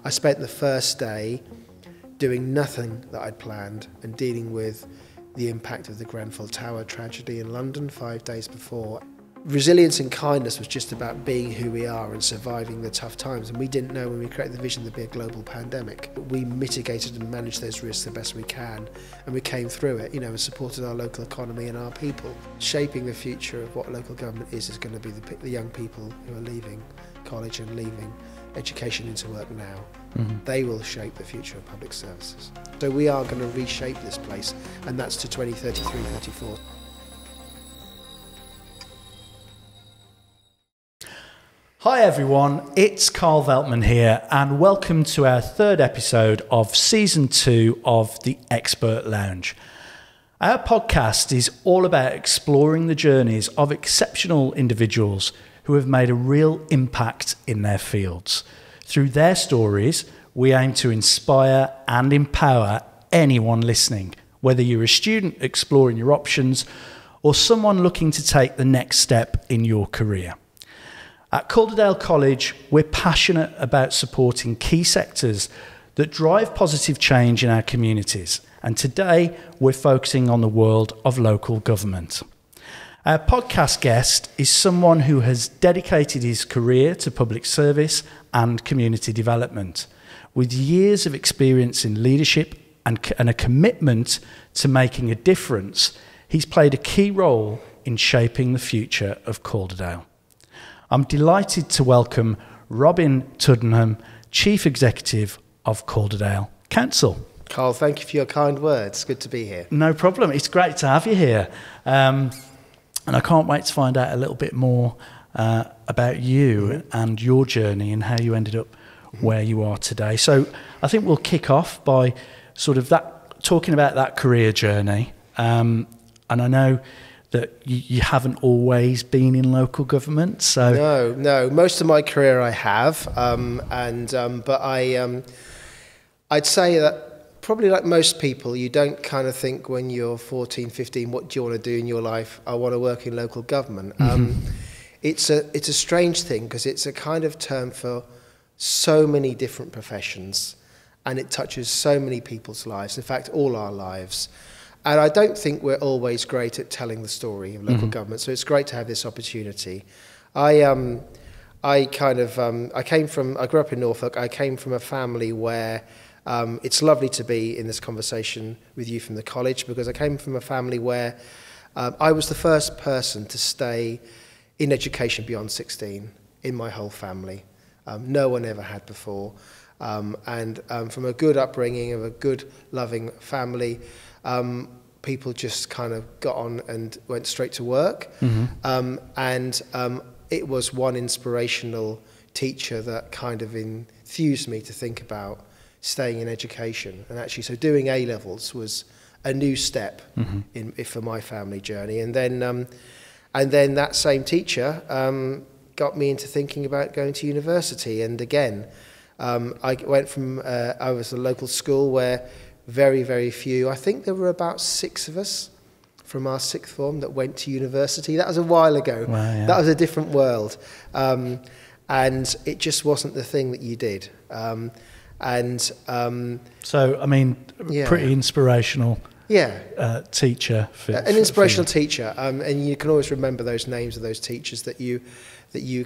I spent the first day doing nothing that I'd planned and dealing with the impact of the Grenfell Tower tragedy in London 5 days before. Resilience and kindness was just about being who we are and surviving the tough times, and we didn't know when we created the vision there'd be a global pandemic. We mitigated and managed those risks the best we can, and we came through it, and supported our local economy and our people. Shaping the future of what local government is going to be the young people who are leaving college and leaving education into work now. They will shape the future of public services. So we are going to reshape this place, and that's to 2033-34. Hi everyone, it's Carl Veltman here, and welcome to our third episode of Season 2 of the Expert Lounge. Our podcast is all about exploring the journeys of exceptional individuals who have made a real impact in their fields. Through their stories, we aim to inspire and empower anyone listening, whether you're a student exploring your options or someone looking to take the next step in your career. At Calderdale College, we're passionate about supporting key sectors that drive positive change in our communities, and today we're focusing on the world of local government. Our podcast guest is someone who has dedicated his career to public service and community development. With years of experience in leadership and a commitment to making a difference, he's played a key role in shaping the future of Calderdale. I'm delighted to welcome Robin Tuddenham, Chief Executive of Calderdale Council. Carl, thank you for your kind words. Good to be here. No problem. It's great to have you here. And I can't wait to find out a little bit more about you and your journey and how you ended up where you are today. So I think we'll kick off by sort of talking about that career journey. And I know that you haven't always been in local government, so no. Most of my career I have, but I'd say that probably like most people, you don't kind of think when you're 14, 15, what do you want to do in your life? I want to work in local government. It's a strange thing because it's a kind of term for so many different professions, and it touches so many people's lives. In fact, all our lives. And I don't think we're always great at telling the story of local government, so it's great to have this opportunity. I grew up in Norfolk. I came from a family where it's lovely to be in this conversation with you from the college, because I came from a family where I was the first person to stay in education beyond 16 in my whole family. No one ever had before. And from a good upbringing of a good, loving family, people just kind of got on and went straight to work. It was one inspirational teacher that kind of enthused me to think about staying in education. And actually, so doing A-levels was a new step for my family journey. And then that same teacher got me into thinking about going to university. And again, I went from, I was a local school where very, very few, I think there were about 6 of us from our 6th form that went to university. That was a while ago. Wow, yeah. That was a different world. And it just wasn't the thing that you did. So, I mean, pretty inspirational teacher. An inspirational teacher. And you can always remember those names of those teachers that you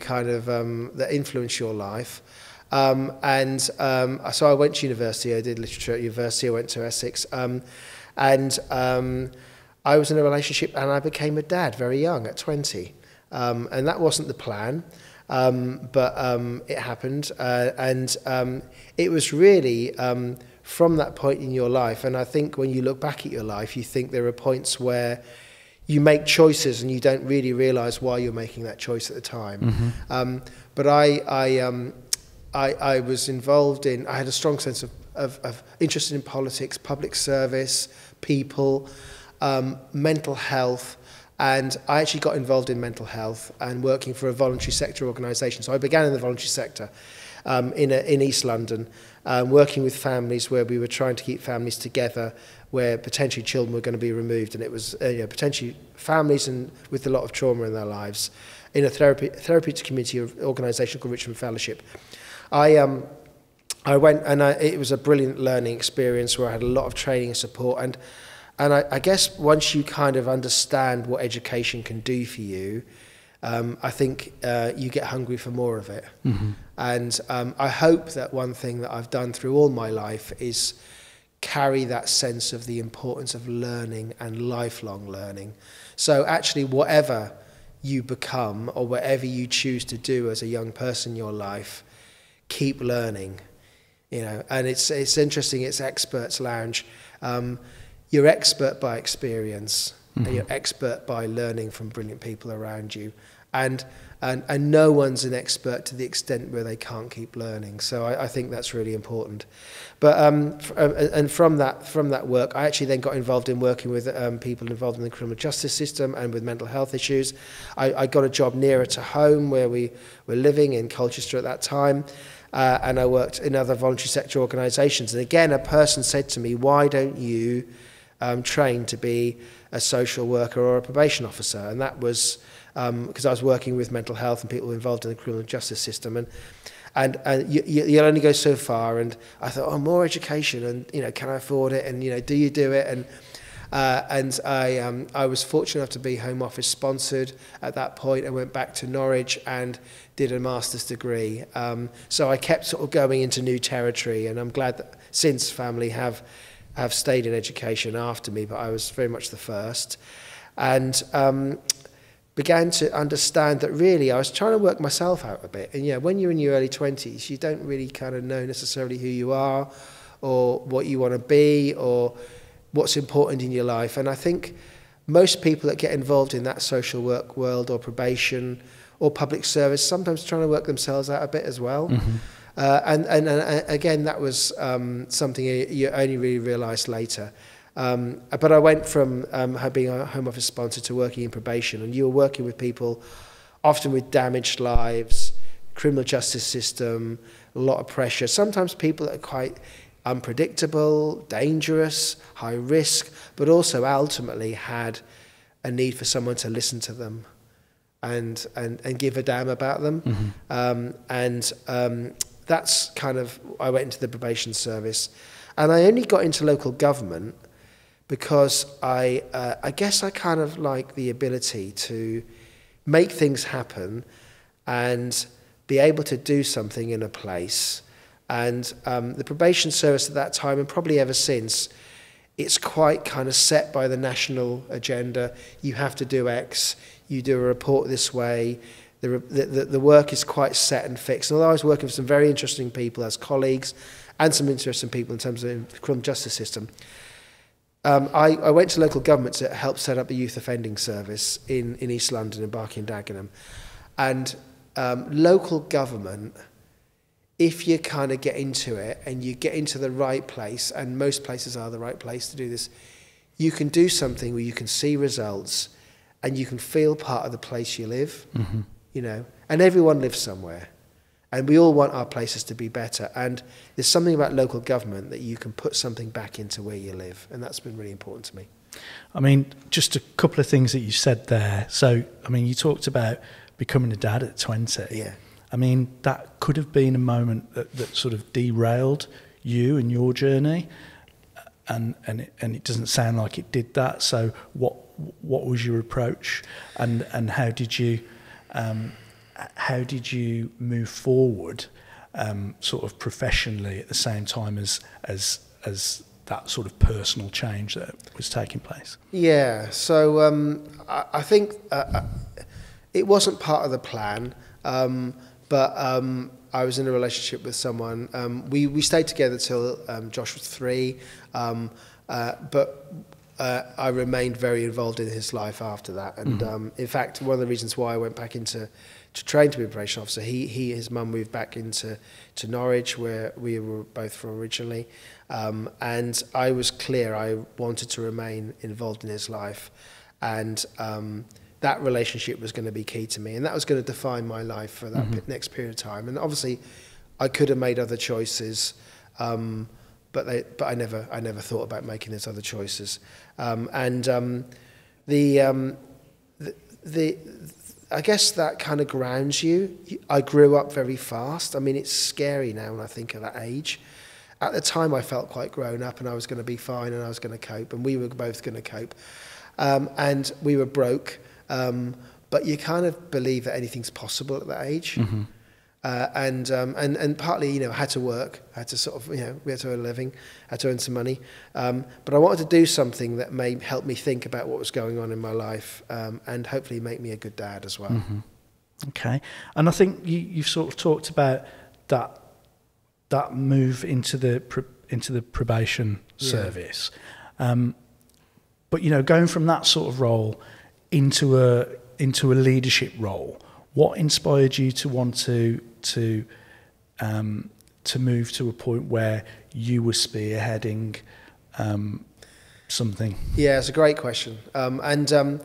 kind of, that influence your life. So I went to university. I did literature at university. I went to Essex, and I was in a relationship, and I became a dad very young, at 20, and that wasn't the plan, but it happened, and it was really from that point in your life. And I think when you look back at your life, you think there are points where you make choices and you don't really realise why you're making that choice at the time. But I was involved in, I had a strong sense of interest in politics, public service, people, mental health, and I actually got involved in mental health and working for a voluntary sector organisation. So I began in the voluntary sector in East London, working with families where we were trying to keep families together, where potentially children were going to be removed, and it was potentially families and with a lot of trauma in their lives, in a therapeutic community organisation called Richmond Fellowship. I went, and it was a brilliant learning experience where I had a lot of training and support. And I guess once you kind of understand what education can do for you, I think you get hungry for more of it. Mm-hmm. And I hope that one thing that I've done through all my life is carry that sense of the importance of learning and lifelong learning. So actually, whatever you become or whatever you choose to do as a young person in your life, keep learning. You know, and it's interesting. It's Experts Lounge. You're expert by experience, mm-hmm. and you're expert by learning from brilliant people around you, and no one's an expert to the extent where they can't keep learning. So I think that's really important. But and from that work, I actually then got involved in working with people involved in the criminal justice system and with mental health issues. I got a job nearer to home where we were living in Colchester at that time. And I worked in other voluntary sector organisations. And again, a person said to me, why don't you train to be a social worker or a probation officer? And that was because I was working with mental health and people involved in the criminal justice system. And you'll only go so far. And I thought, oh, more education, and, you know, can I afford it? And, you know, do you do it? And I was fortunate enough to be Home Office sponsored at that point. I went back to Norwich and did a master's degree. So I kept sort of going into new territory, and I'm glad that since family have stayed in education after me, but I was very much the first. And began to understand that really I was trying to work myself out a bit. And yeah, when you're in your early 20s, you don't really kind of know necessarily who you are or what you want to be or what's important in your life. And I think most people that get involved in that social work world or probation or public service sometimes trying to work themselves out a bit as well. Mm-hmm. And again, that was something you only really realised later. But I went from being a Home Office sponsor to working in probation, and you were working with people often with damaged lives, criminal justice system, a lot of pressure, sometimes people that are quite unpredictable, dangerous, high risk, but also ultimately had a need for someone to listen to them and give a damn about them. Mm-hmm. That's kind of, I went into the probation service, and I only got into local government because I guess I kind of like the ability to make things happen and be able to do something in a place. And the probation service at that time, and probably ever since, it's quite kind of set by the national agenda. You have to do X, you do a report this way. The work is quite set and fixed. And although I was working with some very interesting people as colleagues and some interesting people in terms of the criminal justice system, I went to local government to help set up a youth offending service in East London, in Barking and Dagenham. And local government, if you kind of get into it and you get into the right place, and most places are the right place to do this, you can do something where you can see results and you can feel part of the place you live, mm-hmm. you know, and everyone lives somewhere. And we all want our places to be better. And there's something about local government that you can put something back into where you live. And that's been really important to me. I mean, just a couple of things that you said there. So, I mean, you talked about becoming a dad at 20. Yeah. I mean, that could have been a moment that sort of derailed you and your journey. And it doesn't sound like it did that. So what was your approach? And how did you move forward sort of professionally at the same time as that sort of personal change that was taking place? Yeah, so I think it wasn't part of the plan, but I was in a relationship with someone. We stayed together till Josh was 3, but I remained very involved in his life after that. And in fact, one of the reasons why I went back to train to be a probation officer, his mum moved back to Norwich, where we were both from originally, and I was clear I wanted to remain involved in his life, and that relationship was going to be key to me, and that was going to define my life for that next period of time. And obviously, I could have made other choices, but I never thought about making those other choices, I guess that kind of grounds you. I grew up very fast. I mean, it's scary now when I think of that age. At the time, I felt quite grown up and I was going to be fine and I was going to cope, and we were both going to cope. And we were broke, but you kind of believe that anything's possible at that age. Mm-hmm. And partly, you know, I had to work, I had to sort of, you know, we had to earn a living, had to earn some money. But I wanted to do something that may help me think about what was going on in my life, and hopefully make me a good dad as well. Mm-hmm. Okay. And I think you've sort of talked about that move into the probation service. But, you know, going from that sort of role into a leadership role, what inspired you to want to move to a point where you were spearheading something? Yeah, it's a great question. And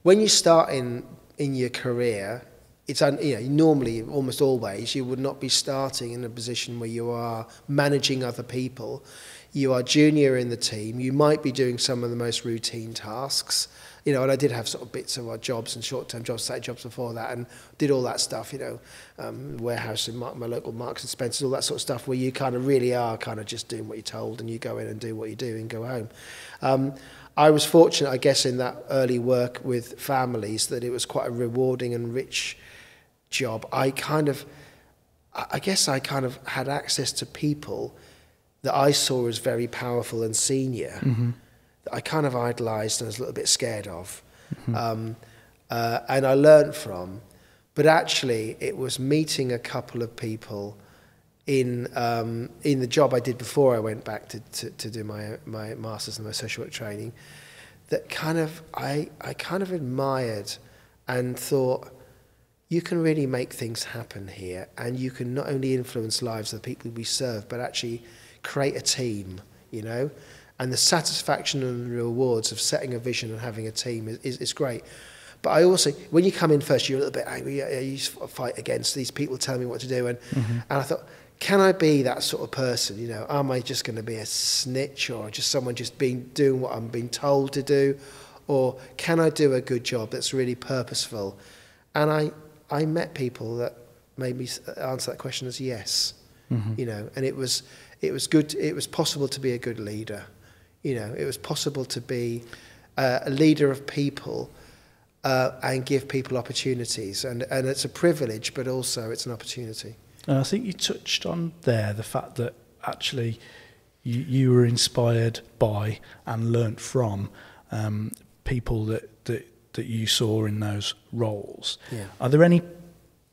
when you start in your career, it's normally, almost always, you would not be starting in a position where you are managing other people. You are junior in the team. You might be doing some of the most routine tasks. You know, and I did have sort of bits of our jobs and short-term jobs, side jobs before that, and did all that stuff, you know, warehouse in my local Marks and Spencer's, all that sort of stuff, where you kind of really are kind of just doing what you're told, and you go in and do what you do and go home. I was fortunate, I guess, in that early work with families, that it was quite a rewarding and rich job. I guess I kind of had access to people that I saw as very powerful and senior. Mm-hmm. I kind of idolised and was a little bit scared of, mm-hmm. And I learned from. But actually, it was meeting a couple of people in the job I did before I went back to do my master's and my social work training, that kind of I kind of admired and thought, you can really make things happen here, and you can not only influence lives of the people we serve, but actually create a team, you know. And the satisfaction and the rewards of setting a vision and having a team is great. But I also, when you come in first, you're a little bit angry. You fight against these people telling me what to do. And I thought, can I be that sort of person? You know, am I just going to be a snitch, or just someone just doing what I'm being told to do? Or can I do a good job that's really purposeful? And I met people that made me answer that question as yes. Mm-hmm. You know, and it was good. It was possible to be a good leader. You know, it was possible to be a leader of people and give people opportunities. And it's a privilege, but also it's an opportunity. And I think you touched on there the fact that actually you were inspired by and learnt from people that you saw in those roles. Yeah. Are there any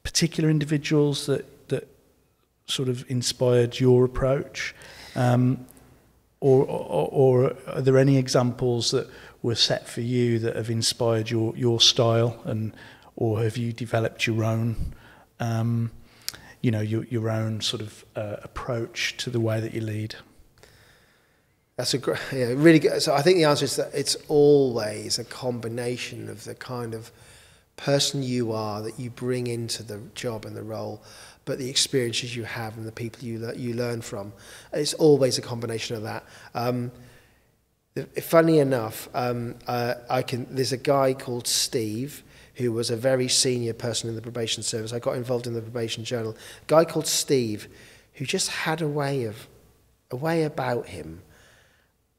particular individuals that sort of inspired your approach? Or are there any examples that were set for you that have inspired your style, or have you developed your own, your own sort of approach to the way that you lead? That's really good. So I think the answer is that it's always a combination of the kind of person you are that you bring into the job and the role, but the experiences you have and the people you learn from. It's always a combination of that. Funny enough, there's a guy called Steve who was a very senior person in the probation service. I got involved in the probation journal. A guy called Steve who just had a way about him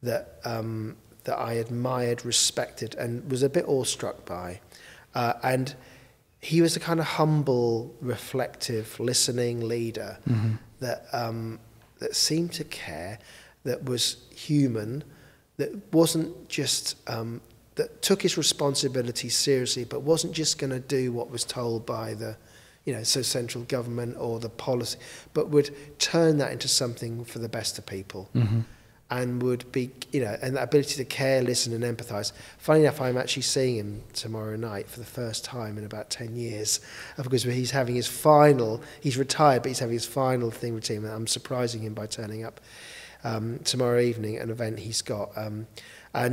that I admired, respected, and was a bit awestruck by. And he was a kind of humble, reflective, listening leader that seemed to care, that was human, that wasn't just that took his responsibility seriously, but wasn't just going to do what was told by the, central government or the policy, but would turn that into something for the best of people. Mm-hmm. And would be, and that ability to care, listen and empathise. Funny enough, I'm actually seeing him tomorrow night for the first time in about 10 years, because he's having he's retired, but he's having his final thing routine, and I'm surprising him by turning up tomorrow evening at an event he's got. I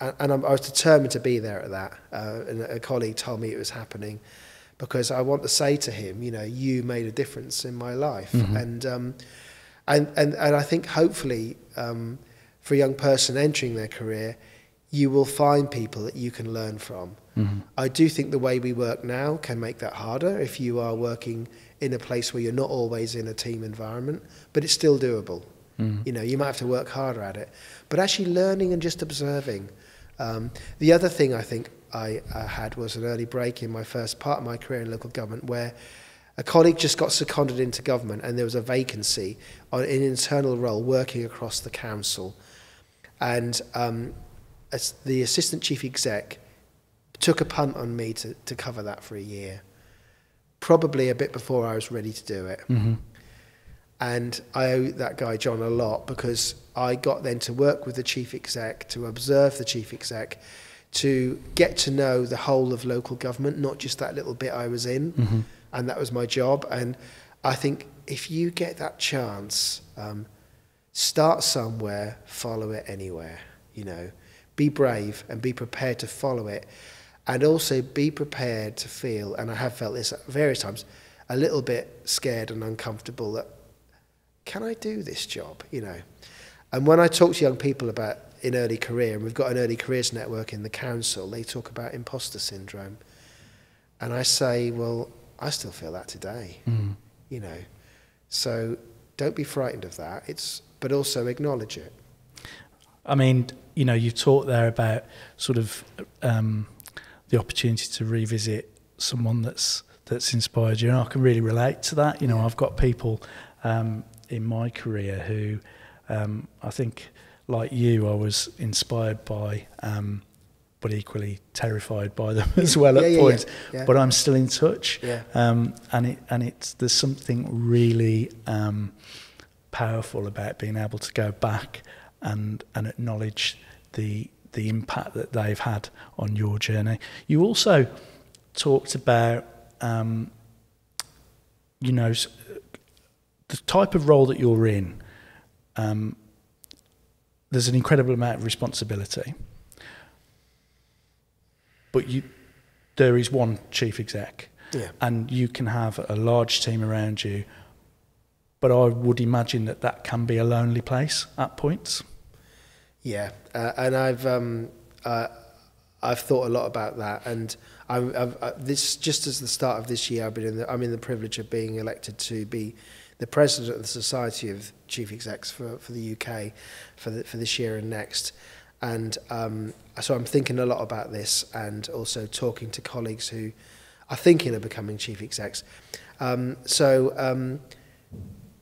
was determined to be there at that, and a colleague told me it was happening, because I want to say to him, you made a difference in my life. Mm-hmm. And I think hopefully for a young person entering their career, you will find people that you can learn from. I do think the way we work now can make that harder if you are working in a place where you're not always in a team environment, but it's still doable. You know, you might have to work harder at it, but actually learning and just observing. The other thing I think I had was an early break in my first part of my career in local government, where a colleague just got seconded into government and there was a vacancy on an internal role working across the council. And as the assistant chief exec took a punt on me to cover that for a year, probably a bit before I was ready to do it. And I owe that guy John a lot, because I got then to work with the chief exec, to observe the chief exec, to get to know the whole of local government, not just that little bit I was in. And that was my job. And I think if you get that chance, start somewhere, follow it anywhere. You know, be brave and be prepared to follow it. And also be prepared to feel, and I have felt this at various times, a little bit scared and uncomfortable that, can I do this job, you know? And when I talk to young people about in early career, and we've got an early careers network in the council, they talk about imposter syndrome. And I say, well, I still feel that today, you know? So don't be frightened of that, but also acknowledge it. I mean, you know, you've talked there about sort of the opportunity to revisit someone that's inspired you, and I can really relate to that. You know, I've got people in my career who I think, like you, I was inspired by, but equally terrified by them as well at points. Yeah. But I'm still in touch, and there's something really powerful about being able to go back and acknowledge the impact that they've had on your journey. You also talked about, you know, the type of role that you're in. There's an incredible amount of responsibility, but there is one chief exec, and you can have a large team around you, but I would imagine that can be a lonely place at points. Yeah, and I've thought a lot about that, and this just as the start of this year, I'm in the privilege of being elected to be the president of the Society of Chief Execs for the UK for this year and next, and so I'm thinking a lot about this, and also talking to colleagues who are thinking of becoming chief execs.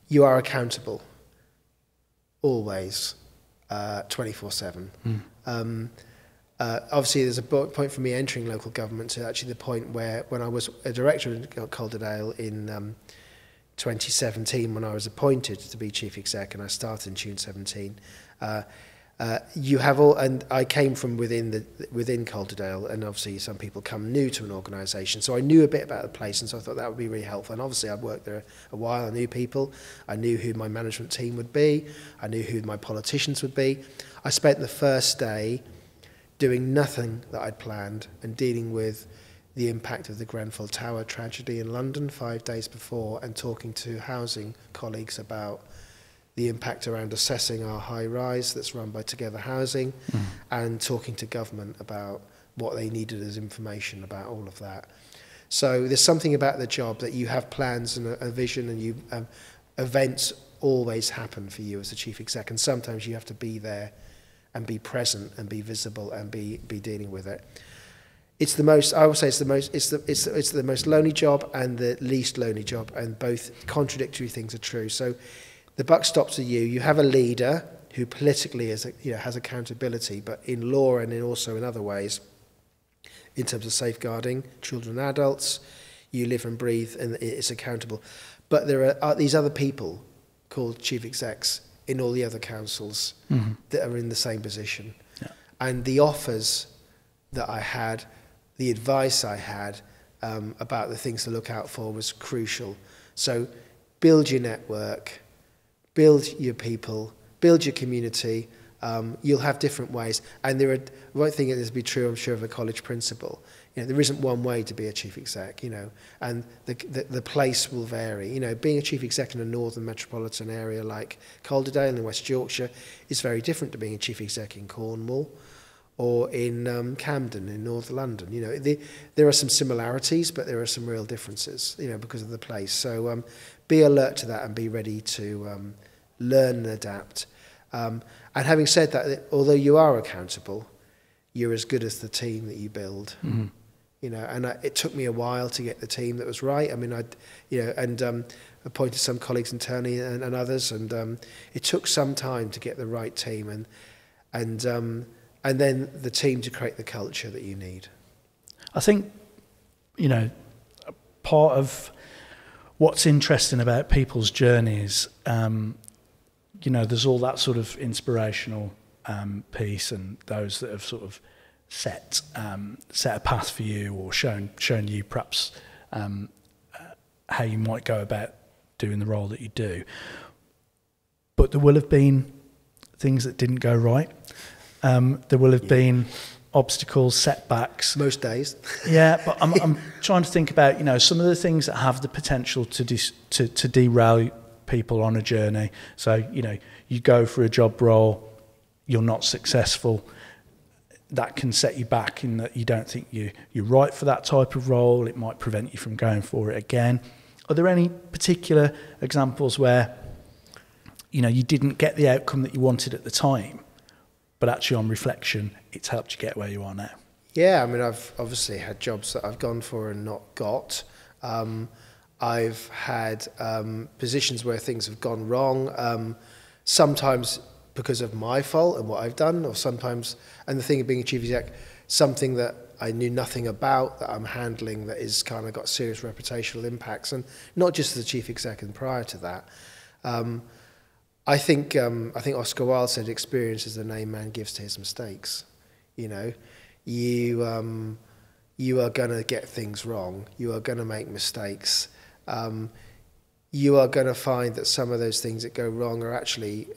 You are accountable always. 24/7. Obviously, there's a point for me entering local government to actually the point where, when I was a director in Calderdale in 2017, when I was appointed to be chief exec, and I started in June 17. You have all, and I came from within Calderdale, and obviously some people come new to an organisation, so I knew a bit about the place, and so I thought that would be really helpful. And obviously I'd worked there a while, I knew people, I knew who my management team would be, I knew who my politicians would be. I spent the first day doing nothing that I'd planned and dealing with the impact of the Grenfell Tower tragedy in London 5 days before, and talking to housing colleagues about the impact around assessing our high rise that's run by Together Housing, and talking to government about what they needed as information about all of that. So there's something about the job that you have plans and a vision, and you events always happen for you as a chief exec, and sometimes you have to be there and be present and be visible and be dealing with it. It's the most, I would say it's the most lonely job and the least lonely job, and both contradictory things are true. So the buck stops with you. You have a leader who politically has accountability, but in law and also in other ways, in terms of safeguarding children and adults, you live and breathe, and it's accountable. But there are these other people called chief execs in all the other councils that are in the same position. Yeah. And the offers that I had, the advice I had about the things to look out for was crucial. So build your network, build your people, build your community. You'll have different ways. And the right thing is to be true, I'm sure, of a college principal. There isn't one way to be a chief exec, and the place will vary. Being a chief exec in a northern metropolitan area like Calderdale in West Yorkshire is very different to being a chief exec in Cornwall or in Camden in North London. You know, there are some similarities, but there are some real differences, you know, because of the place. So be alert to that and be ready to learn and adapt. And having said that, although you are accountable, you're as good as the team that you build. Mm-hmm. You know, and it took me a while to get the team that was right. I mean, appointed some colleagues internally and others, and it took some time to get the right team, and then the team to create the culture that you need. I think, you know, part of what's interesting about people's journeys, you know, there's all that sort of inspirational piece, and those that have sort of set a path for you, or shown you perhaps how you might go about doing the role that you do. But there will have been things that didn't go right. There will have been obstacles, setbacks. Most days. Yeah, but I'm trying to think about, you know, some of the things that have the potential to derail people on a journey. So, you know, you go for a job role, you're not successful. That can set you back in that you don't think you're right for that type of role. It might prevent you from going for it again. Are there any particular examples where, you know, you didn't get the outcome that you wanted at the time, but actually on reflection, it's helped you get where you are now? Yeah, I mean, I've obviously had jobs that I've gone for and not got. I've had positions where things have gone wrong, sometimes because of my fault and what I've done, or sometimes, and the thing of being a chief exec, something that I knew nothing about that I'm handling that is kind of got serious reputational impacts, and not just as a chief exec and prior to that. I think Oscar Wilde said, "Experience is the name man gives to his mistakes." You know, you are going to get things wrong. You are going to make mistakes. You are going to find that some of those things that go wrong are actually,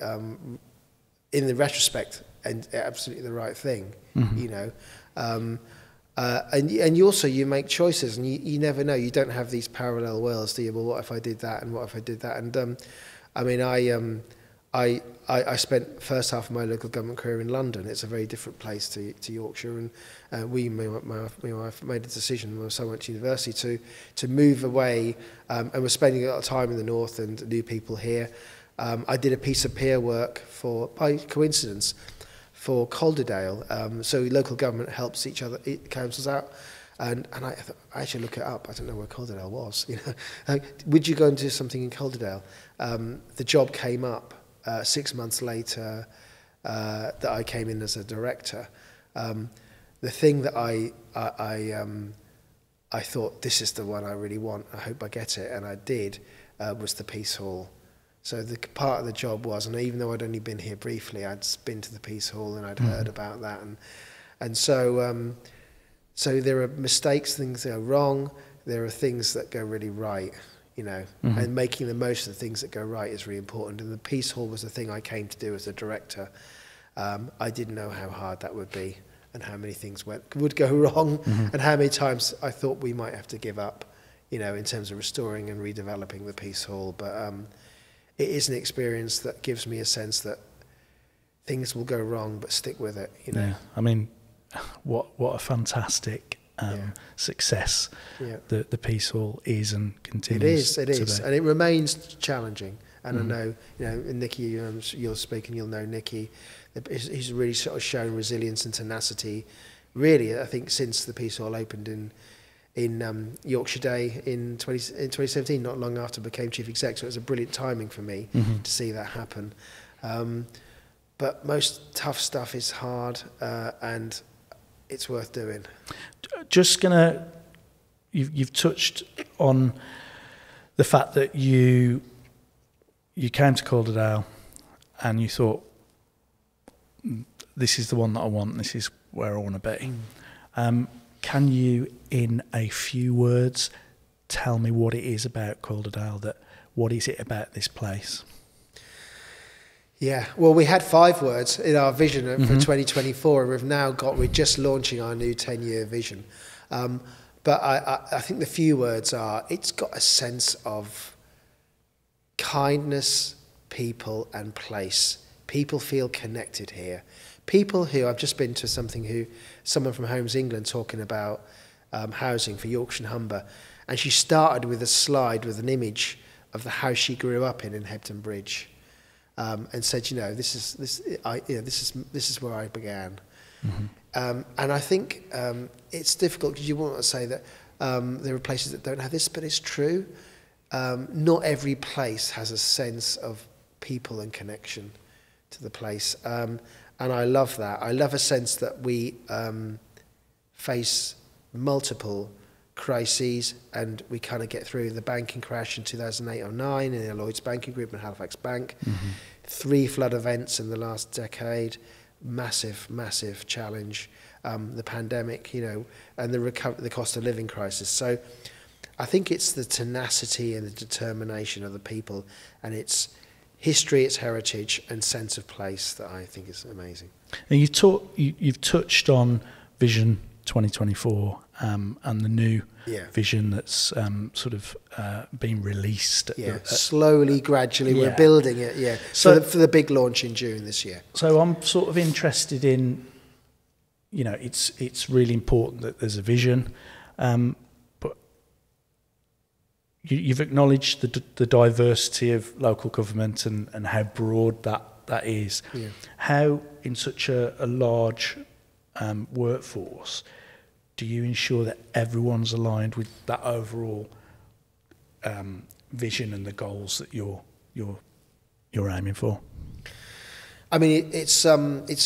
in the retrospect, and absolutely the right thing. Mm-hmm. You know. And you also, you make choices, and you never know. You don't have these parallel worlds, do you? Well, what if I did that, and what if I did that? And I mean, I spent first half of my local government career in London. It's a very different place to Yorkshire, and my wife made a decision when I went to university to move away, and we're spending a lot of time in the north and new people here. I did a piece of peer work by coincidence, for Calderdale, so local government helps each other, councils out, and I actually look it up. I don't know where Calderdale was. You know, would you go and do something in Calderdale? The job came up 6 months later that I came in as a director. The thing that I thought, this is the one I really want. I hope I get it, and I did. Was the Peace Hall. So the part of the job was, and even though I'd only been here briefly, I'd been to the Peace Hall and I'd heard about that, and so there are mistakes, things that are wrong. There are things that go really right, you know, and making the most of the things that go right is really important. And the Peace Hall was the thing I came to do as a director. I didn't know how hard that would be, and how many things would go wrong, and how many times I thought we might have to give up, you know, in terms of restoring and redeveloping the Peace Hall, but. It is an experience that gives me a sense that things will go wrong, but stick with it. You know. Yeah, I mean, what a fantastic success the Peace Hall is and continues. It is, and it remains challenging. And I know, you know, Nicky, you'll speak and you'll know Nicky. He's really sort of shown resilience and tenacity. Really, I think since the Peace Hall opened in Yorkshire Day in 2017, not long after I became chief exec, so it was a brilliant timing for me to see that happen. But most tough stuff is hard, and it's worth doing. Just you've touched on the fact that you came to Calderdale and you thought, this is the one that I want, this is where I want to be. Can you, in a few words, tell me what it is about Calderdale, what is it about this place? Yeah, well, we had 5 words in our vision for 2024, and we're just launching our new 10-year vision. But I think the few words are, it's got a sense of kindness, people and place People feel connected here. People who, I've just been to someone from Homes England talking about housing for Yorkshire and Humber, and she started with a slide with an image of the house she grew up in Hebden Bridge, and said, this is where I began. Mm-hmm. And I think it's difficult because you want to say that there are places that don't have this, but it's true. Not every place has a sense of people and connection to the place. And I love that. I love a sense that we face multiple crises and we kind of get through the banking crash in 2008-09 in the Lloyds Banking Group and Halifax Bank. Mm-hmm. 3 flood events in the last decade. Massive challenge. The pandemic, and the cost of living crisis. So I think it's the tenacity and the determination of the people, and its history, its heritage, and sense of place that I think is amazing. And you've touched on Vision 2024 and the new vision that's been released. Slowly, gradually, we're building it. So for the big launch in June this year. So I'm sort of interested in. It's really important that there's a vision, but you've acknowledged the diversity of local government and how broad that is. Yeah. How, in such a large workforce, do you ensure that everyone's aligned with that overall vision and the goals that you're aiming for? I mean, it's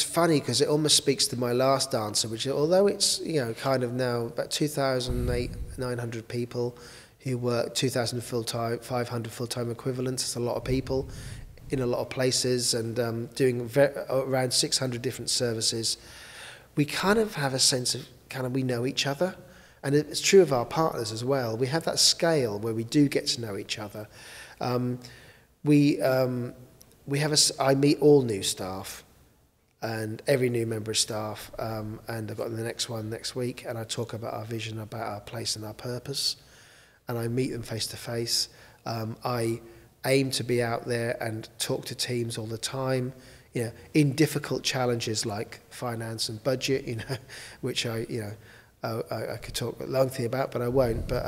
funny because it almost speaks to my last answer, which although it's kind of now about 2,900 people who work, 2,000 full-time, 500 full-time equivalents. It's a lot of people in a lot of places and doing around 600 different services. We kind of have a sense of we know each other, and it's true of our partners as well. We have that scale where we do get to know each other. I meet all new staff and every new member of staff, and I've got the next one next week, and I talk about our vision, about our place and our purpose, and I meet them face to face. I aim to be out there and talk to teams all the time, in difficult challenges like finance and budget, which I could talk lengthy about, but I won't. But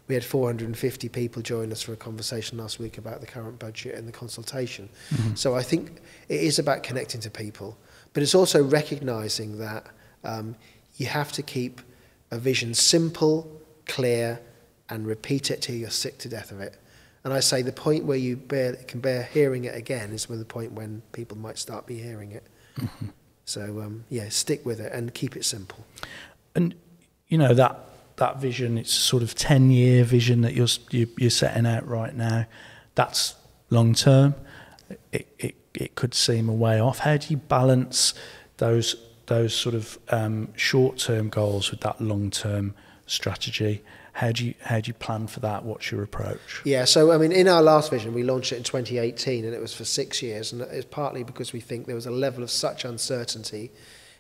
we had 450 people join us for a conversation last week about the current budget and the consultation. Mm-hmm. So I think it is about connecting to people, but it's also recognising that you have to keep a vision simple, clear, and repeat it till you're sick to death of it. And I say the point where you can bear hearing it again is the point when people might start be hearing it. Mm-hmm. So stick with it and keep it simple. And that vision, it's sort of 10-year vision that you're setting out right now. That's long term. It could seem a way off. How do you balance those sort of short term goals with that long term strategy? How do you plan for that? What's your approach? Yeah, so I mean, in our last vision, we launched it in 2018, and it was for 6 years, and it's partly because we think there was a level of such uncertainty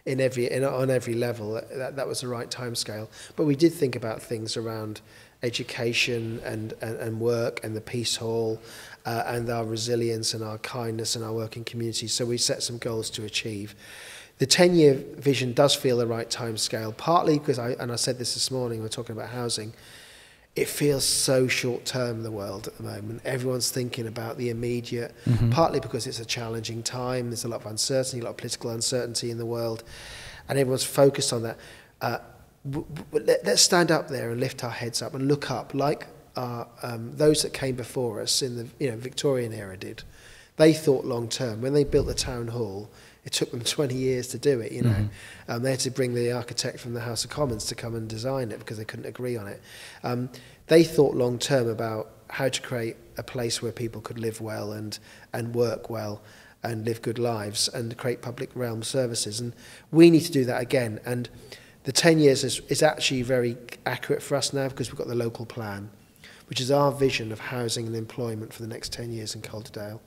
on every level that was the right timescale. But we did think about things around education and work and the Peace Hall and our resilience and our kindness and our working communities. So we set some goals to achieve. The 10-year vision does feel the right timescale, partly because I said this morning, we're talking about housing. It feels so short-term in the world at the moment. Everyone's thinking about the immediate, partly because it's a challenging time. There's a lot of uncertainty, a lot of political uncertainty in the world, and everyone's focused on that. Let's stand up there and lift our heads up and look up, like those that came before us in the Victorian era did. They thought long-term. When they built the town hall, it took them 20 years to do it, They had to bring the architect from the House of Commons to come and design it because they couldn't agree on it. They thought long term about how to create a place where people could live well and work well and live good lives and create public realm services. And we need to do that again. And the 10 years is actually very accurate for us now because we've got the local plan, which is our vision of housing and employment for the next 10 years in Calderdale,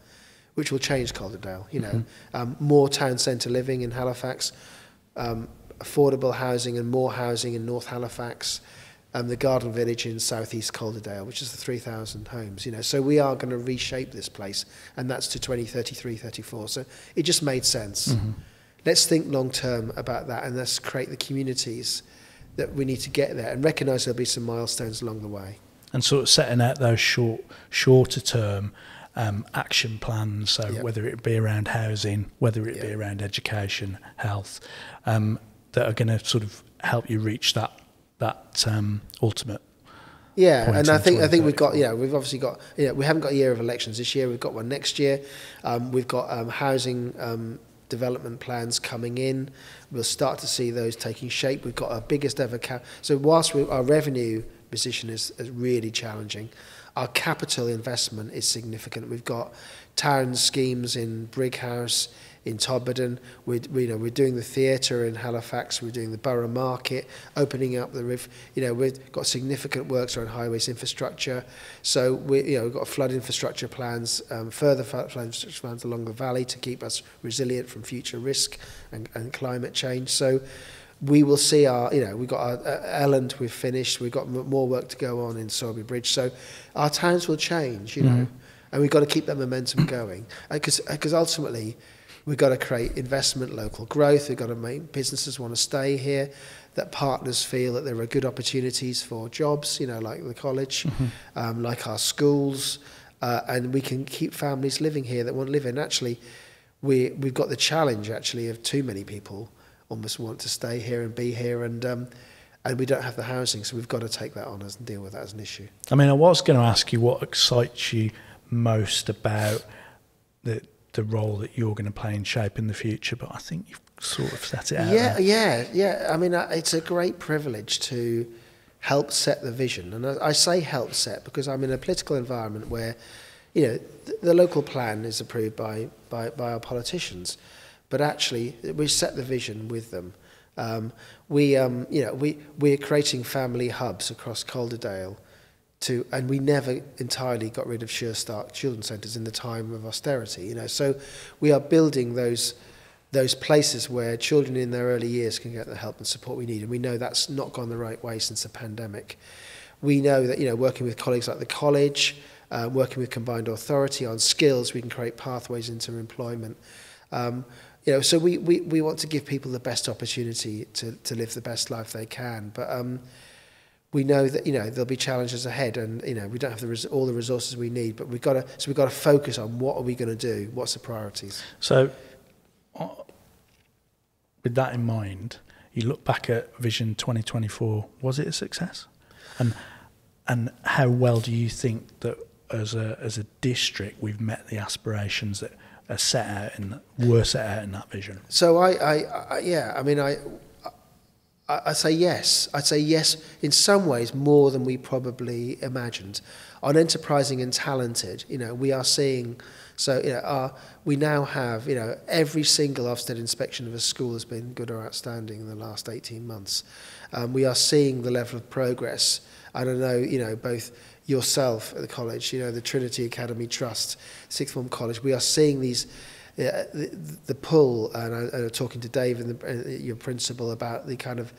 which will change Calderdale, more town centre living in Halifax, affordable housing and more housing in North Halifax, the Garden Village in southeast Calderdale, which is the 3,000 homes. So we are going to reshape this place, and that's to 2033, 34. So it just made sense. Let's think long term about that, and let's create the communities that we need to get there, and recognise there'll be some milestones along the way. And sort of setting out those shorter term action plans, so whether it be around housing, whether it be around education, health, that are going to sort of help you reach that ultimate. Yeah, and I think we've got we've obviously got we haven't got a year of elections this year. We've got one next year. We've got housing development plans coming in. We'll start to see those taking shape. We've got our biggest ever so whilst our revenue position is really challenging, our capital investment is significant. We've got town schemes in Brighouse, in Tuddenham. We're doing the theatre in Halifax. We're doing the borough market, opening up the river. We've got significant works around highways infrastructure. So we've got flood infrastructure plans, further flood infrastructure plans along the valley to keep us resilient from future risk and climate change. So we will see we've got our Elland we've finished. We've got more work to go on in Sorby Bridge. So our towns will change, and we've got to keep that momentum going. Because ultimately, we've got to create investment, local growth. We've got to make businesses want to stay here, that partners feel that there are good opportunities for jobs, like the college, like our schools, and we can keep families living here that want to live in. Actually, we've got the challenge, of too many people almost want to stay here and be here, and we don't have the housing, so we've got to take that on and deal with that as an issue. I mean, I was going to ask you what excites you most about the role that you're going to play in shaping the future, but I think you've sort of set it out. Yeah. I mean, it's a great privilege to help set the vision, and I say help set because I'm in a political environment where, the local plan is approved by our politicians. But actually, we set the vision with them. We're creating family hubs across Calderdale, and we never entirely got rid of Sure Start children's centres in the time of austerity. So we are building those places where children in their early years can get the help and support we need, and we know that's not gone the right way since the pandemic. We know that working with colleagues like the college, working with combined authority on skills, we can create pathways into employment. So we want to give people the best opportunity to live the best life they can, but we know that there'll be challenges ahead, and we don't have all the resources we need, but we've got to focus on what are we going to do, what's the priorities. So, with that in mind, you look back at Vision 2024. Was it a success? And how well do you think that as a district we've met the aspirations that were set out in that vision? So I say yes. I'd say yes in some ways more than we probably imagined. On enterprising and talented, we are seeing. So we now have every single Ofsted inspection of a school has been good or outstanding in the last 18 months. We are seeing the level of progress. I don't know, both yourself at the college, the Trinity Academy Trust, Sixth Form College. We are seeing these. The pull, and I'm talking to Dave and your principal about the kind of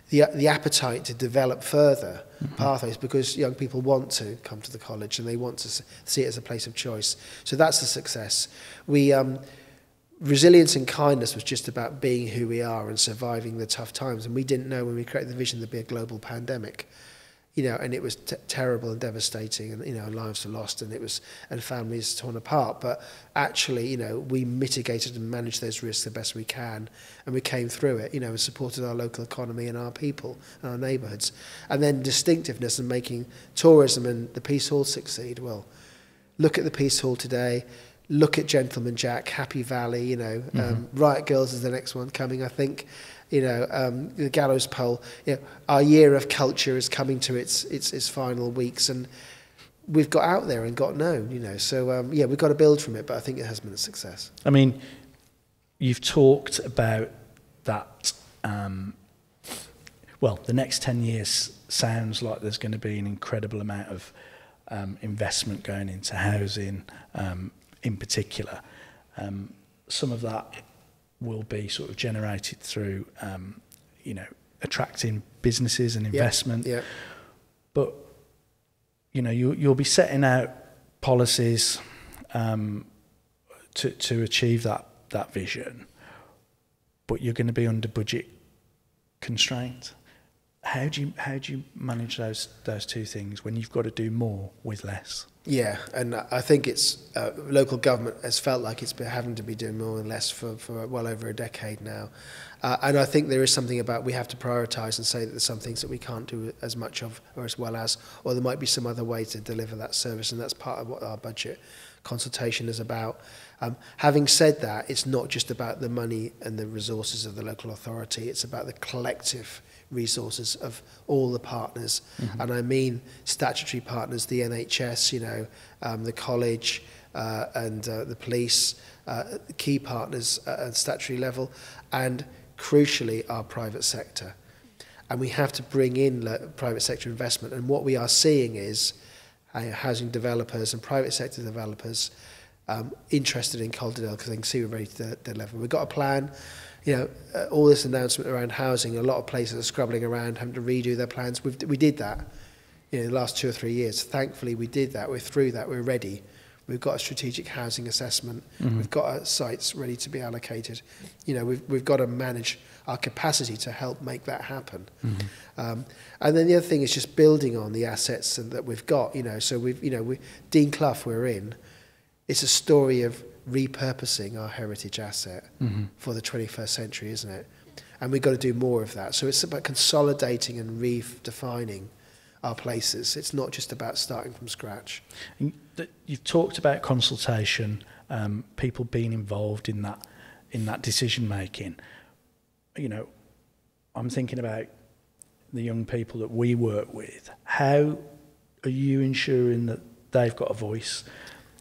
the appetite to develop further pathways, because young people want to come to the college and they want to see it as a place of choice. So that's a success. Resilience and kindness was just about being who we are and surviving the tough times, and we didn't know when we created the vision there'd be a global pandemic. And it was terrible and devastating, and lives were lost, and families torn apart. But actually, we mitigated and managed those risks the best we can, and we came through it, and supported our local economy and our people and our neighbourhoods. And then distinctiveness and making tourism and the Peace Hall succeed. Well, look at the Peace Hall today. Look at Gentleman Jack, Happy Valley. Riot Girls is the next one coming, I think. The Gallows Pole. Our year of culture is coming to its final weeks, and we've got out there and got known. So we've got to build from it, but I think it has been a success. I mean, you've talked about that. The next 10 years sounds like there's going to be an incredible amount of investment going into housing, in particular. Some of that will be sort of generated through, attracting businesses and investment. Yeah. but you'll be setting out policies to achieve that vision, but you're going to be under budget constraint. How do you manage those two things when you've got to do more with less? Yeah, and I think it's local government has felt like it's been having to be doing more and less for well over a decade now. And I think there is something about we have to prioritise and say that there's some things that we can't do as much of or as well as, or there might be some other way to deliver that service, and that's part of what our budget consultation is about. Having said that, it's not just about the money and the resources of the local authority, it's about the collective resources of all the partners. And I mean statutory partners, the NHS, the college and the police, key partners at statutory level, and crucially our private sector. And we have to bring in private sector investment, and what we are seeing is housing developers and private sector developers interested in Calderdale because they can see we're ready to deliver. We've got a plan. All this announcement around housing, a lot of places are scrabbling around, having to redo their plans. We did that in the last 2 or 3 years. Thankfully, we did that. We're through that. We're ready. We've got a strategic housing assessment. We've got our sites ready to be allocated. We've got to manage our capacity to help make that happen. And then the other thing is just building on the assets that we've got. So Dean Clough we're in. It's a story of repurposing our heritage asset for the 21st century, isn't it? And we've got to do more of that. So it's about consolidating and redefining our places. It's not just about starting from scratch. You've talked about consultation, people being involved in that decision making. I'm thinking about the young people that we work with. How are you ensuring that they've got a voice,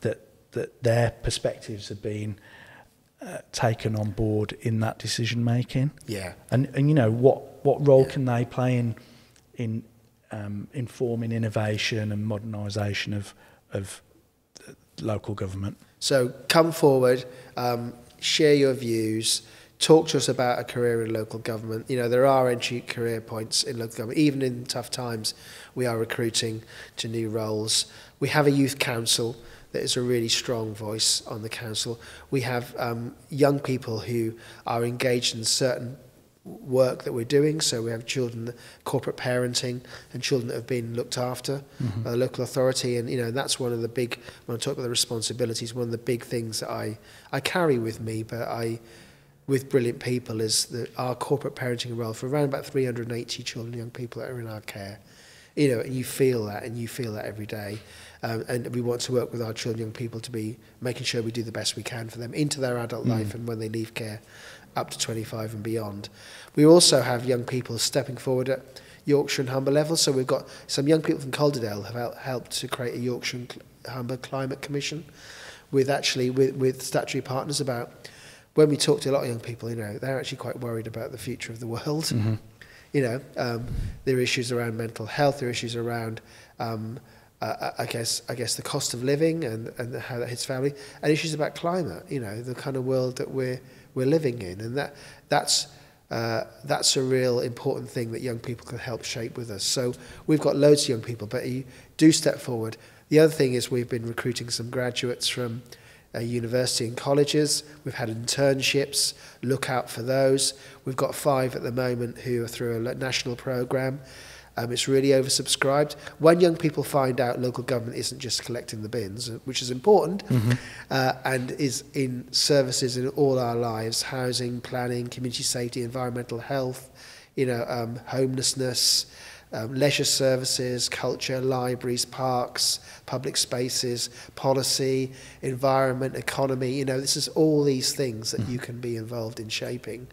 that their perspectives are being taken on board in that decision making? Yeah. And what role can they play in informing innovation and modernisation of local government? So come forward, share your views, talk to us about a career in local government. There are entry career points in local government. Even in tough times, we are recruiting to new roles. We have a youth council that is a really strong voice on the council. We have young people who are engaged in certain work that we're doing. So we have children, corporate parenting, and children that have been looked after by the local authority. And that's one of the big, when I talk about the responsibilities, one of the big things that I carry with me, but with brilliant people, is our corporate parenting role for around about 380 children and young people that are in our care. And you feel that every day. And we want to work with our children and young people to be making sure we do the best we can for them into their adult life and when they leave care up to 25 and beyond. We also have young people stepping forward at Yorkshire and Humber level. So we've got some young people from Calderdale have helped to create a Yorkshire and Humber Climate Commission with statutory partners about, when we talk to a lot of young people, they're actually quite worried about the future of the world. There are issues around mental health, there are issues around I guess the cost of living and how that hits family, and issues about climate, the kind of world that we're living in, and that's a real important thing that young people can help shape with us. So we've got loads of young people, but you do step forward. The other thing is we've been recruiting some graduates from university and colleges. We've had internships, look out for those. We've got 5 at the moment who are through a national programme. It's really oversubscribed. When young people find out local government isn't just collecting the bins, which is important, and is in services in all our lives, housing, planning, community safety, environmental health, homelessness, leisure services, culture, libraries, parks, public spaces, policy, environment, economy. This is all these things that you can be involved in shaping.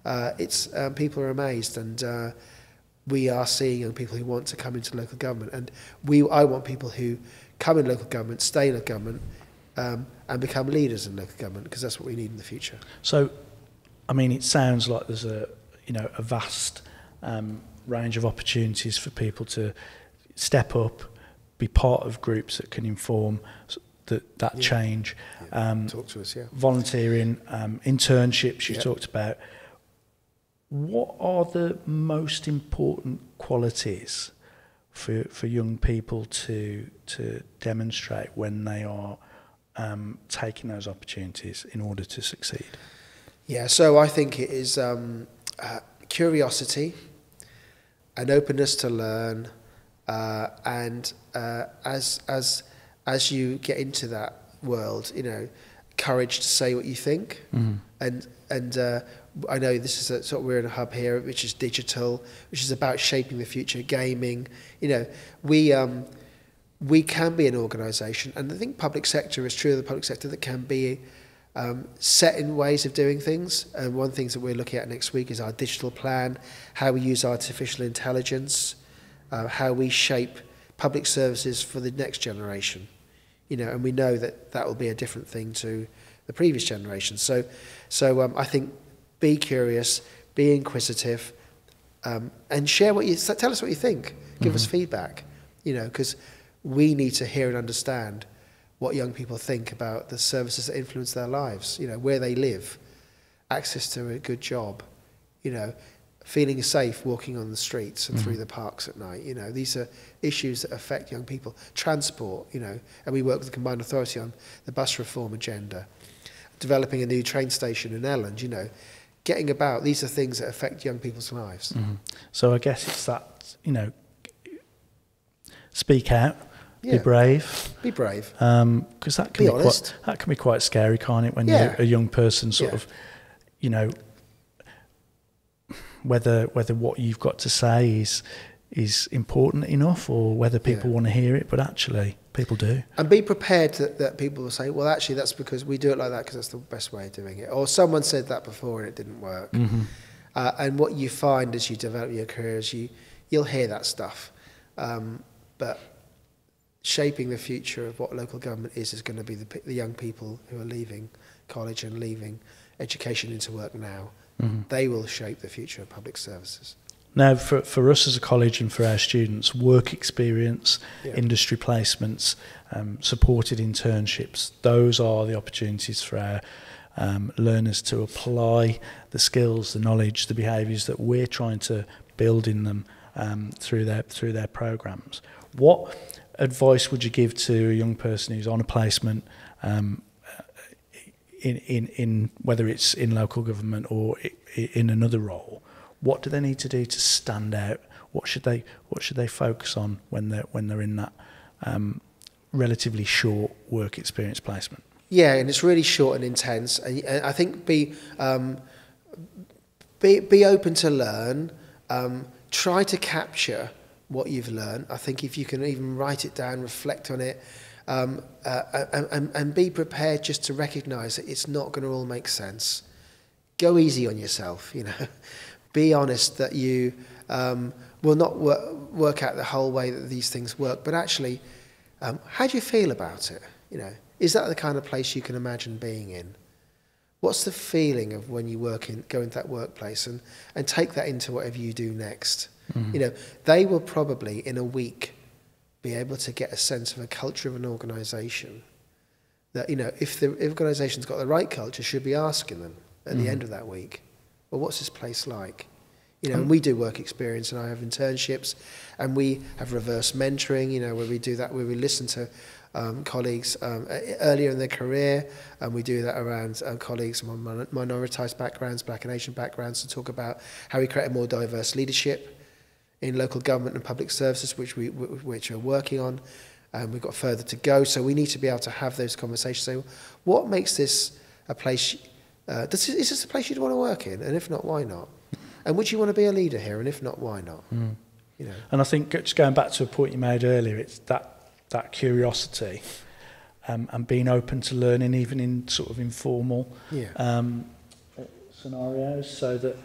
People are amazed, and we are seeing young people who want to come into local government, and I want people who come in local government, stay in local government, and become leaders in local government, because that's what we need in the future. So, it sounds like there's a vast range of opportunities for people to step up, be part of groups that can inform that change. Talk to us, yeah. Volunteering, internships you talked about. What are the most important qualities for young people to demonstrate when they are taking those opportunities in order to succeed? Yeah, so I think it is curiosity, an openness to learn, and as you get into that world, courage to say what you think. And I know this is sort of, we're in a hub here which is digital, which is about shaping the future, gaming. We can be an organisation, and I think public sector is true of the public sector, that can be set in ways of doing things. And one of the things that we're looking at next week is our digital plan, how we use artificial intelligence, how we shape public services for the next generation. And we know that will be a different thing to the previous generation. So I think be curious, be inquisitive, and share tell us what you think. Give us feedback, because we need to hear and understand what young people think about the services that influence their lives, where they live, access to a good job, feeling safe walking on the streets and through the parks at night. These are issues that affect young people. Transport, and we work with the Combined Authority on the bus reform agenda, developing a new train station in Elland, getting about. These are things that affect young people's lives. So I guess it's that, speak out, be brave. Be brave. Because that can be quite scary, can't it? When you're a young person, sort of, whether what you've got to say is important enough, or whether people want to hear it, but actually people do. And be prepared that people will say, well, actually that's because we do it like that because that's the best way of doing it, or someone said that before and it didn't work. And what you find as you develop your career is you'll hear that stuff, but shaping the future of what local government is going to be the young people who are leaving college and leaving education into work now. They will shape the future of public services. Now, for us as a college and for our students, work experience, industry placements, supported internships, those are the opportunities for our learners to apply the skills, the knowledge, the behaviours that we're trying to build in them through their programmes. What advice would you give to a young person who's on a placement, in whether it's in local government or in another role? What do they need to do to stand out? What should they focus on when they're in that relatively short work experience placement? Yeah, and it's really short and intense. And I think be open to learn. Try to capture what you've learned. I think if you can even write it down, reflect on it, and be prepared just to recognise that it's not going to all make sense. Go easy on yourself, Be honest that you will not work out the whole way that these things work, but actually, how do you feel about it? Is that the kind of place you can imagine being in? What's the feeling of when you go into that workplace, and take that into whatever you do next? They will probably in a week be able to get a sense of a culture of an organisation that, if the organisation's got the right culture, should be asking them at the end of that week, well, what's this place like? And we do work experience, and I have internships, and we have reverse mentoring, where we do that, where we listen to colleagues earlier in their career, and we do that around colleagues from minoritized backgrounds, Black and Asian backgrounds, to talk about how we create a more diverse leadership in local government and public services, which we're working on, and we've got further to go. So we need to be able to have those conversations. Say, what makes this a place? Is this a place you'd want to work in? And if not, why not? And would you want to be a leader here? And if not, why not? And I think, just going back to a point you made earlier, it's that curiosity and being open to learning, even in sort of informal scenarios, so that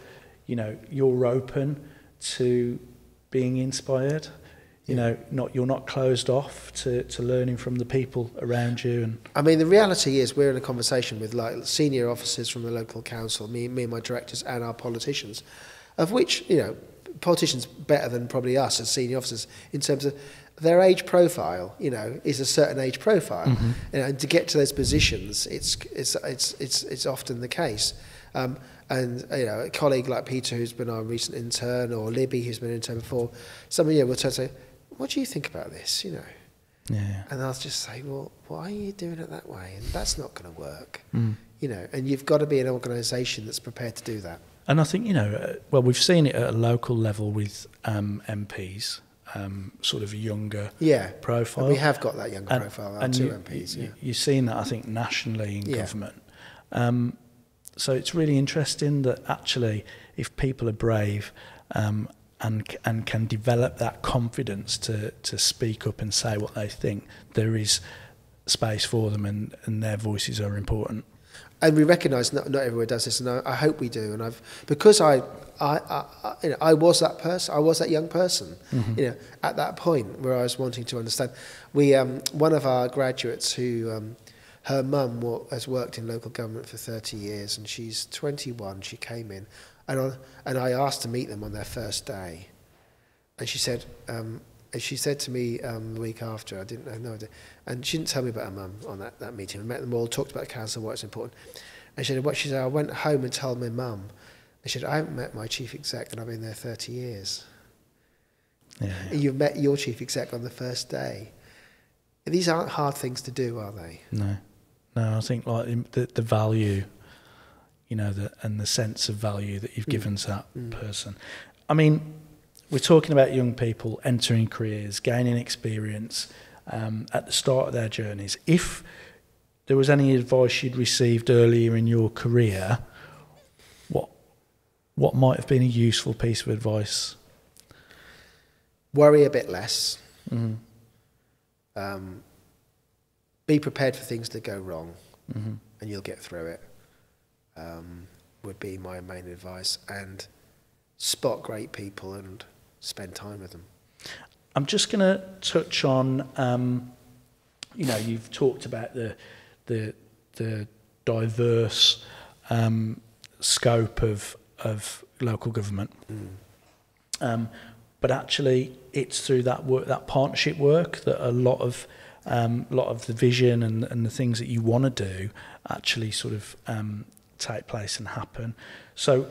you're open to being inspired. You're not closed off to learning from the people around you. And I mean, the reality is we're in a conversation with like senior officers from the local council, me and my directors and our politicians, of which, politicians better than probably us as senior officers in terms of their age profile, is a certain age profile. And to get to those positions, it's often the case. And a colleague like Peter, who's been our recent intern, or Libby, who's been an intern before, some of you will say, what do you think about this, you know? Yeah. And I'll just say, well, why are you doing it that way? And that's not going to work, Mm. you know, and you've got to be an organisation that's prepared to do that. And I think, you know, well, we've seen it at a local level with MPs, sort of a younger profile. And we have got that younger profile, our two MPs. You've seen that, I think, nationally in government. So it's really interesting that actually, if people are brave and can develop that confidence to speak up and say what they think, there is space for them, and their voices are important. And we recognise not everyone does this, and I hope we do. And because I was that person, I was that young person, you know, at that point where I was wanting to understand. We one of our graduates who her mum has worked in local government for 30 years, and she's 21. She came in, and I asked to meet them on their first day, and she said to me the week after, I didn't know, and she didn't tell me about her mum on that meeting. We met them all, talked about council, what's important. And she said, I went home and told my mum. And she said, I haven't met my chief exec, and I've been there 30 years. Yeah. You've met your chief exec on the first day. These aren't hard things to do, are they? No, I think like the value, you know, and the sense of value that you've given to that person. I mean, we're talking about young people entering careers, gaining experience at the start of their journeys. If there was any advice you'd received earlier in your career, what might have been a useful piece of advice? Worry a bit less. Be prepared for things to go wrong, and you'll get through it, would be my main advice. And spot great people and spend time with them. I'm just going to touch on, you know, you've talked about the diverse scope of local government, but actually it's through that work, that partnership work, that a lot of the vision and the things that you want to do actually sort of take place and happen. So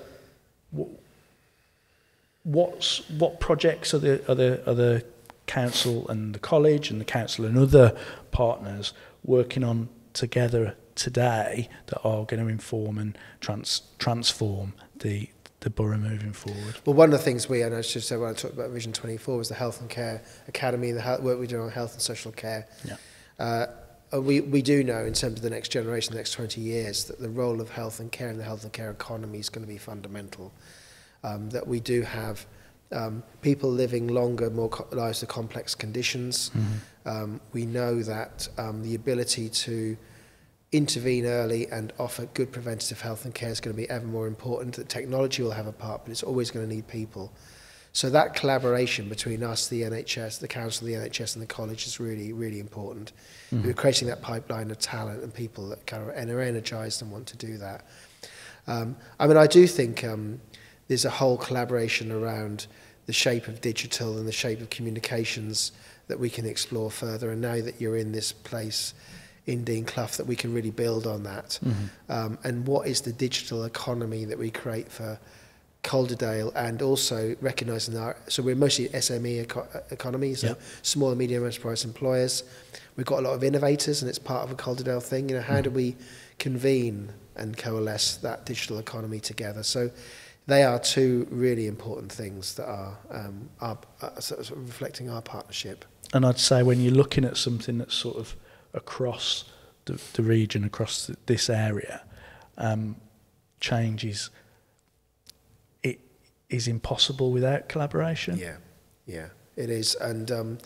what projects are the council and the college and the council and other partners working on together today that are going to inform and transform the borough moving forward? Well, one of the things and I should say when I talked about Vision 24, was the Health and Care Academy, the work we do on health and social care. We do know, in terms of the next generation, the next 20 years, that the role of health and care and the health and care economy is going to be fundamental. That we do have people living longer, more lives with complex conditions. We know that the ability to intervene early and offer good preventative health and care is going to be ever more important. That technology will have a part, but it's always going to need people. So that collaboration between us, the NHS, the council, the NHS and the college is really, really important. We're creating that pipeline of talent and people that kind of are energised and want to do that. I mean, I do think there's a whole collaboration around the shape of digital and the shape of communications that we can explore further. And now that you're in this place in Dean Clough, that we can really build on that. And what is the digital economy that we create for Calderdale, and also recognising so we're mostly SME economy, so small and medium enterprise employers. We've got a lot of innovators, and it's part of a Calderdale thing. You know, how do we convene and coalesce that digital economy together? So they are two really important things that are sort of reflecting our partnership. And I'd say when you're looking at something that's sort of across the region, across this area, change is impossible without collaboration. Yeah, it is. And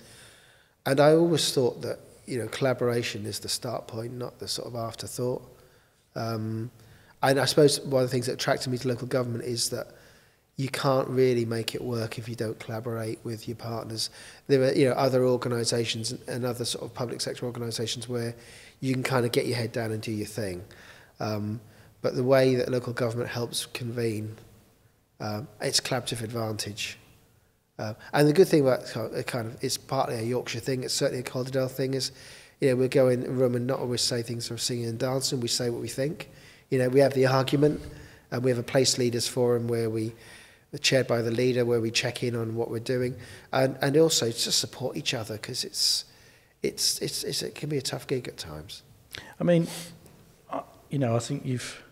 I always thought that, you know, collaboration is the start point, not the sort of afterthought. And I suppose one of the things that attracted me to local government is that you can't really make it work if you don't collaborate with your partners. There are, you know, other organisations and other sort of public sector organisations where you can kind of get your head down and do your thing. But the way that local government helps convene, it's collaborative advantage. And the good thing about it's partly a Yorkshire thing, it's certainly a Calderdale thing, is, you know, we go in a room and not always say things from singing and dancing, we say what we think. You know, we have the argument, and we have a place leaders forum where we chaired by the leader, where we check in on what we're doing, and also to support each other, because it can be a tough gig at times. I mean, I think you've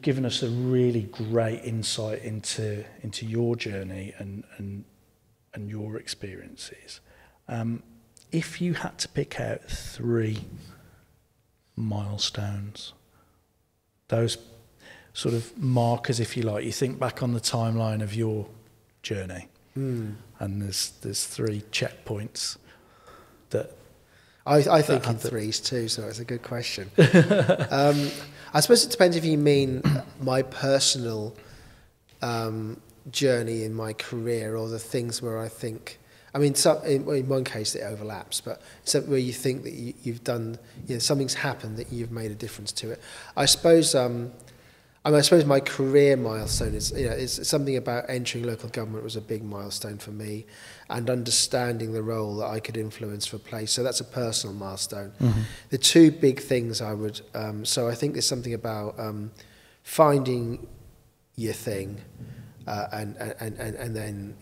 given us a really great insight into your journey and your experiences. If you had to pick out 3 milestones, those sort of markers, if you like, you think back on the timeline of your journey, and there's 3 checkpoints that I think in threes too, so it's a good question. I suppose it depends if you mean my personal journey in my career, or the things where I think, I mean, in one case it overlaps, but where you think that you've done, something's happened that you've made a difference to it. I suppose my career milestone is something about entering local government was a big milestone for me, and understanding the role that I could influence for place. So that's a personal milestone. Mm-hmm. The 2 big things I would, so I think there's something about finding your thing, and then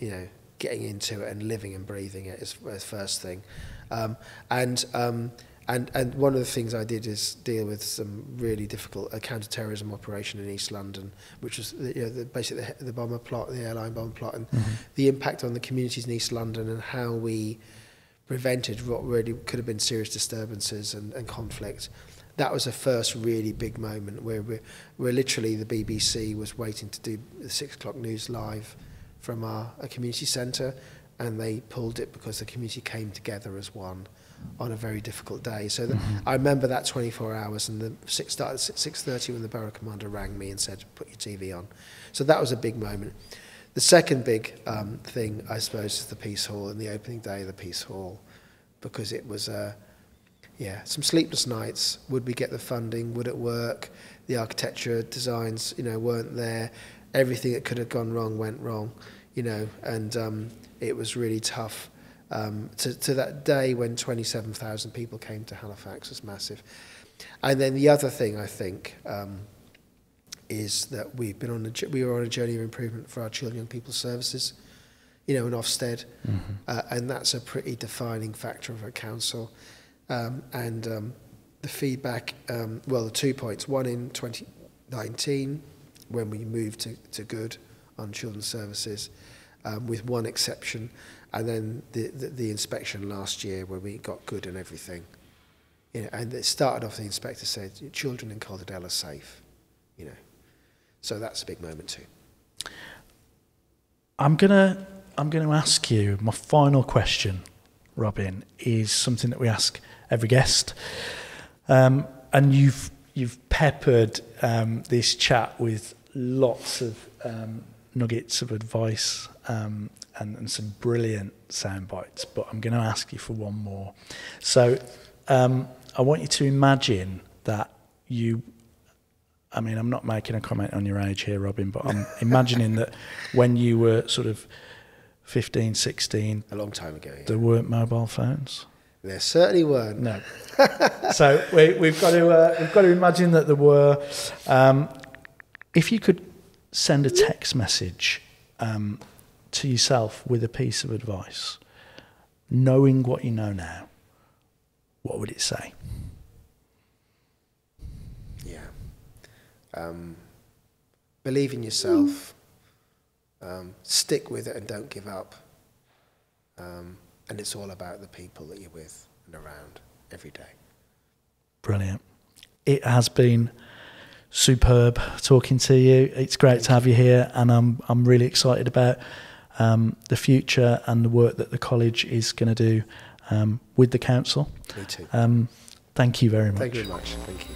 getting into it and living and breathing it is first thing, And one of the things I did is deal with some really difficult counter-terrorism operation in East London, which was basically the bomber plot, the airline bomber plot, and the impact on the communities in East London, and how we prevented what really could have been serious disturbances and conflict. That was a first really big moment where literally the BBC was waiting to do the 6 o'clock news live from a community centre, and they pulled it because the community came together as one on a very difficult day. So I remember that 24 hours, and the 6 started at 6:30 when the borough commander rang me and said, put your TV on. So that was a big moment. The second big thing, I suppose, is the Peace Hall and the opening day of the Peace Hall, because it was some sleepless nights. Would we get the funding? Would it work? The architecture designs, weren't there. Everything that could have gone wrong went wrong, and it was really tough. To that day when 27,000 people came to Halifax was massive. And then the other thing I think is that we were on a journey of improvement for our children and young people services, in Ofsted, and that's a pretty defining factor of our council. The feedback, the 2 points: one in 2019 when we moved to good on children's services, with one exception. And then the inspection last year where we got good and everything. And it started off, the inspector said, children in Calderdale are safe. So that's a big moment too. I'm gonna ask you, my final question, Robin, is something that we ask every guest. And you've peppered this chat with lots of nuggets of advice, and some brilliant sound bites, but I'm going to ask you for one more. So I want you to imagine that I'm not making a comment on your age here, Robin, but I'm imagining that when you were sort of 15, 16... A long time ago, yeah. There weren't mobile phones? There certainly weren't. No. So we've got to imagine that there were. If you could send a text message to yourself with a piece of advice, knowing what you know now, what would it say? Yeah. Believe in yourself, stick with it and don't give up. And it's all about the people that you're with and around every day. Brilliant. It has been superb talking to you. It's great to have you here, and I'm really excited about the future and the work that the college is going to do with the council. Me too. Thank you very much. Thank you very much. Thank you.